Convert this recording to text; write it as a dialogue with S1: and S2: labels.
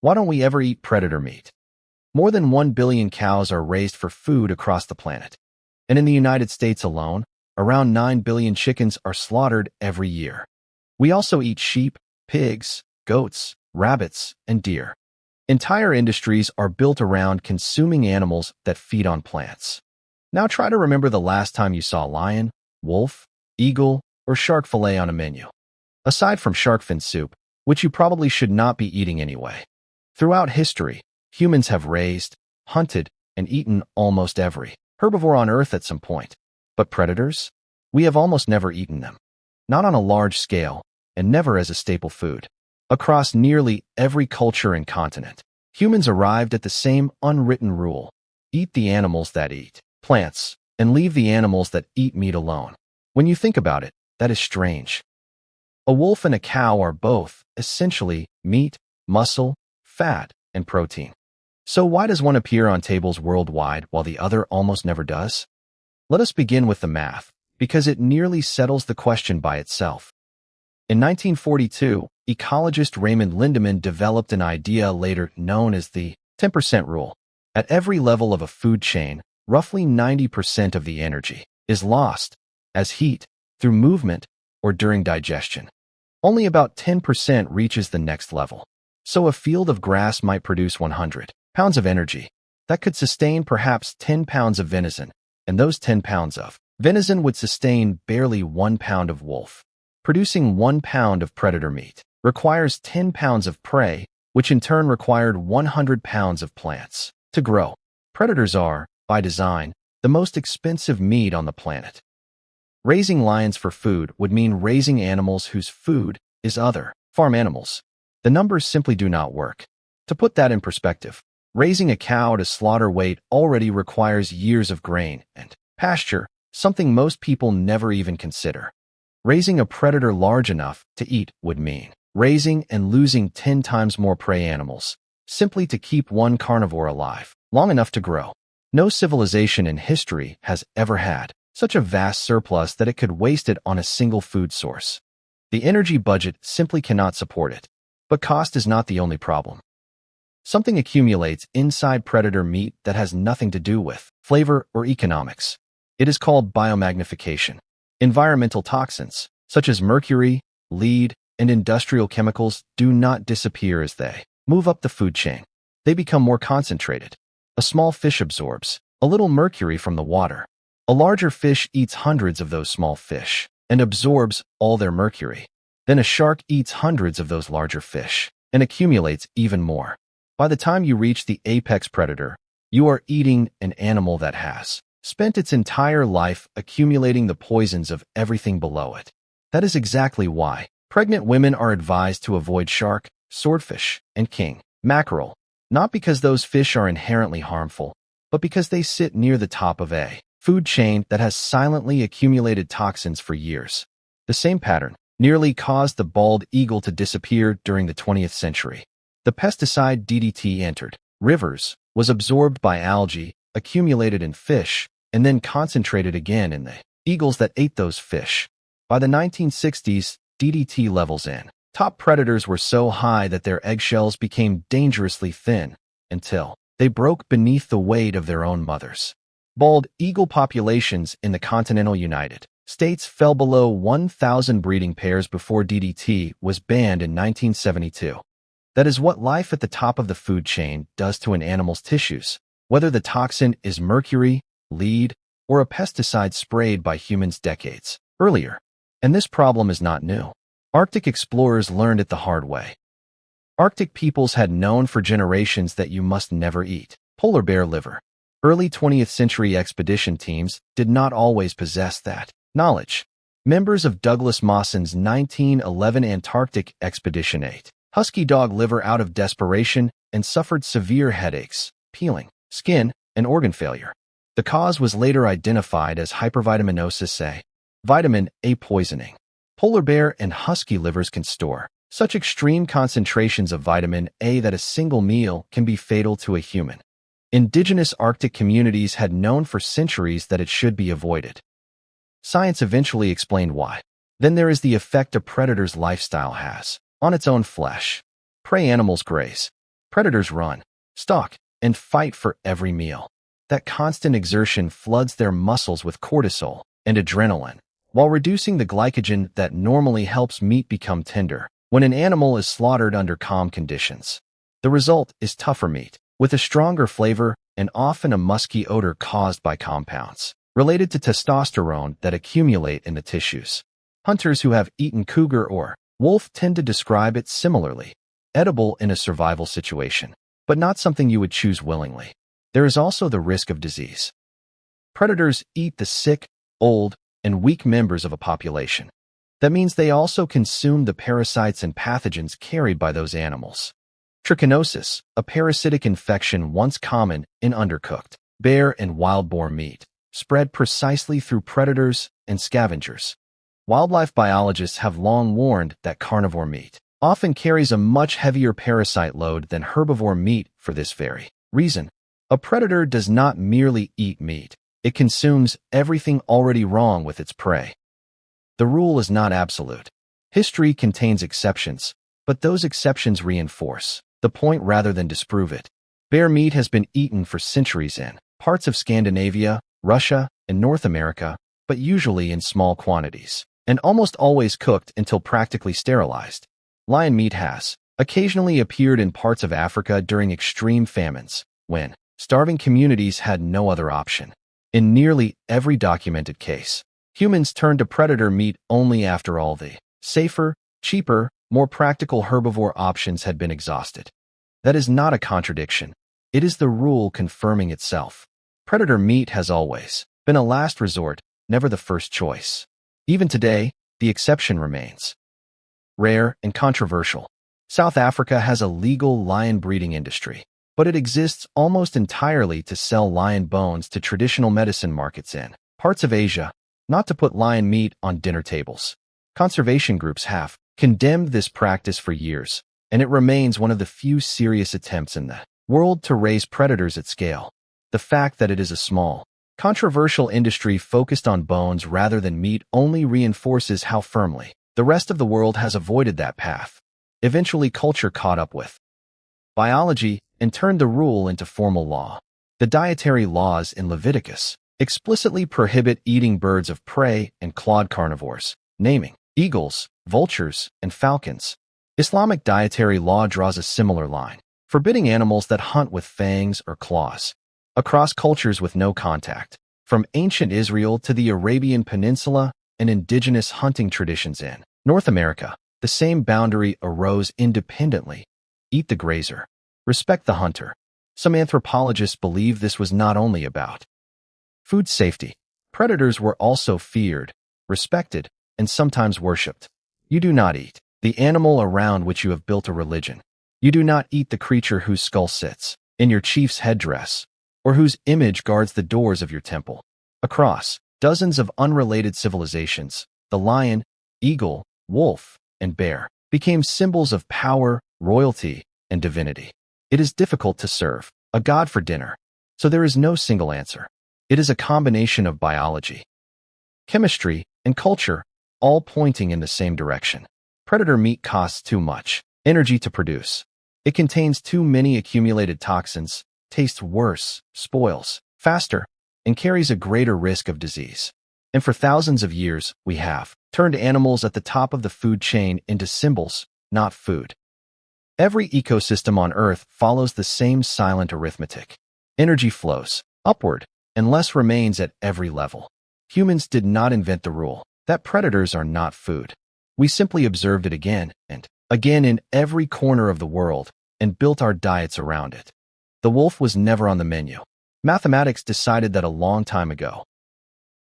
S1: Why don't we ever eat predator meat? More than 1 billion cows are raised for food across the planet. And in the United States alone, around 9 billion chickens are slaughtered every year. We also eat sheep, pigs, goats, rabbits, and deer. Entire industries are built around consuming animals that feed on plants. Now try to remember the last time you saw lion, wolf, eagle, or shark fillet on a menu. Aside from shark fin soup, which you probably should not be eating anyway. Throughout history, humans have raised, hunted, and eaten almost every herbivore on Earth at some point. But predators? We have almost never eaten them. Not on a large scale, and never as a staple food. Across nearly every culture and continent, humans arrived at the same unwritten rule: eat the animals that eat plants, and leave the animals that eat meat alone. When you think about it, that is strange. A wolf and a cow are both, essentially, meat, muscle, fat, and protein. So why does one appear on tables worldwide while the other almost never does? Let us begin with the math, because it nearly settles the question by itself. In 1942, ecologist Raymond Lindemann developed an idea later known as the 10% rule. At every level of a food chain, roughly 90% of the energy is lost as heat, through movement, or during digestion. Only about 10% reaches the next level. So a field of grass might produce 100 pounds of energy. That could sustain perhaps 10 pounds of venison, and those 10 pounds of venison would sustain barely 1 pound of wolf. Producing 1 pound of predator meat requires 10 pounds of prey, which in turn required 100 pounds of plants to grow. Predators are, by design, the most expensive meat on the planet. Raising lions for food would mean raising animals whose food is other farm animals. The numbers simply do not work. To put that in perspective, raising a cow to slaughter weight already requires years of grain and pasture, something most people never even consider. Raising a predator large enough to eat would mean raising and losing 10 times more prey animals, simply to keep one carnivore alive, long enough to grow. No civilization in history has ever had such a vast surplus that it could waste it on a single food source. The energy budget simply cannot support it. But cost is not the only problem. Something accumulates inside predator meat that has nothing to do with flavor or economics. It is called biomagnification. Environmental toxins, such as mercury, lead, and industrial chemicals, do not disappear as they move up the food chain. They become more concentrated. A small fish absorbs a little mercury from the water. A larger fish eats hundreds of those small fish and absorbs all their mercury. Then a shark eats hundreds of those larger fish and accumulates even more. By the time you reach the apex predator, you are eating an animal that has spent its entire life accumulating the poisons of everything below it. That is exactly why pregnant women are advised to avoid shark, swordfish, and king mackerel, not because those fish are inherently harmful, but because they sit near the top of a food chain that has silently accumulated toxins for years. The same pattern nearly caused the bald eagle to disappear during the 20th century. The pesticide DDT entered rivers, was absorbed by algae, accumulated in fish, and then concentrated again in the eagles that ate those fish. By the 1960s, DDT levels in top predators were so high that their eggshells became dangerously thin until they broke beneath the weight of their own mothers. Bald eagle populations in the continental United States fell below 1,000 breeding pairs before DDT was banned in 1972. That is what life at the top of the food chain does to an animal's tissues, whether the toxin is mercury, lead, or a pesticide sprayed by humans decades earlier. And this problem is not new. Arctic explorers learned it the hard way. Arctic peoples had known for generations that you must never eat polar bear liver. Early 20th century expedition teams did not always possess that knowledge. Members of Douglas Mawson's 1911 Antarctic expedition ate husky dog liver out of desperation and suffered severe headaches, peeling, skin, and organ failure. The cause was later identified as hypervitaminosis A, vitamin A poisoning. Polar bear and husky livers can store such extreme concentrations of vitamin A that a single meal can be fatal to a human. Indigenous Arctic communities had known for centuries that it should be avoided. Science eventually explained why. Then there is the effect a predator's lifestyle has on its own flesh. Prey animals graze Predators run, stalk, and fight for every meal. That constant exertion floods their muscles with cortisol and adrenaline, while reducing the glycogen that normally helps meat become tender when an animal is slaughtered under calm conditions. The result is tougher meat, with a stronger flavor and often a musky odor caused by compounds related to testosterone that accumulate in the tissues. Hunters who have eaten cougar or wolf tend to describe it similarly: edible in a survival situation, but not something you would choose willingly. There is also the risk of disease. Predators eat the sick, old, and weak members of a population. That means they also consume the parasites and pathogens carried by those animals. Trichinosis, a parasitic infection once common in undercooked bear and wild boar meat, spread precisely through predators and scavengers. Wildlife biologists have long warned that carnivore meat often carries a much heavier parasite load than herbivore meat for this very reason. A predator does not merely eat meat. It consumes everything already wrong with its prey. The rule is not absolute. History contains exceptions, but those exceptions reinforce the point rather than disprove it. Bear meat has been eaten for centuries in parts of Scandinavia, Russia, and North America, but usually in small quantities, and almost always cooked until practically sterilized. Lion meat has occasionally appeared in parts of Africa during extreme famines, when starving communities had no other option. In nearly every documented case, humans turned to predator meat only after all the safer, cheaper, more practical herbivore options had been exhausted. That is not a contradiction. It is the rule confirming itself. Predator meat has always been a last resort, never the first choice. Even today, the exception remains. Rare and controversial. South Africa has a legal lion breeding industry, but it exists almost entirely to sell lion bones to traditional medicine markets in parts of Asia, not to put lion meat on dinner tables. Conservation groups have condemned this practice for years, and it remains one of the few serious attempts in the world to raise predators at scale. The fact that it is a small, controversial industry focused on bones rather than meat only reinforces how firmly the rest of the world has avoided that path. Eventually, culture caught up with biology and turned the rule into formal law. The dietary laws in Leviticus explicitly prohibit eating birds of prey and clawed carnivores, naming eagles, vultures, and falcons. Islamic dietary law draws a similar line, forbidding animals that hunt with fangs or claws. Across cultures with no contact, from ancient Israel to the Arabian Peninsula and indigenous hunting traditions in North America, the same boundary arose independently. Eat the grazer. Respect the hunter. Some anthropologists believe this was not only about food safety. Predators were also feared, respected, and sometimes worshipped. You do not eat the animal around which you have built a religion. You do not eat the creature whose skull sits in your chief's headdress, or whose image guards the doors of your temple. Across dozens of unrelated civilizations, the lion, eagle, wolf, and bear became symbols of power, royalty, and divinity. It is difficult to serve a god for dinner, so there is no single answer. It is a combination of biology, chemistry, and culture, all pointing in the same direction. Predator meat costs too much energy to produce. It contains too many accumulated toxins, tastes worse, spoils faster, and carries a greater risk of disease. And for thousands of years, we have turned animals at the top of the food chain into symbols, not food. Every ecosystem on Earth follows the same silent arithmetic. Energy flows upward, and less remains at every level. Humans did not invent the rule that predators are not food. We simply observed it again and again in every corner of the world and built our diets around it. The wolf was never on the menu. Mathematics decided that a long time ago.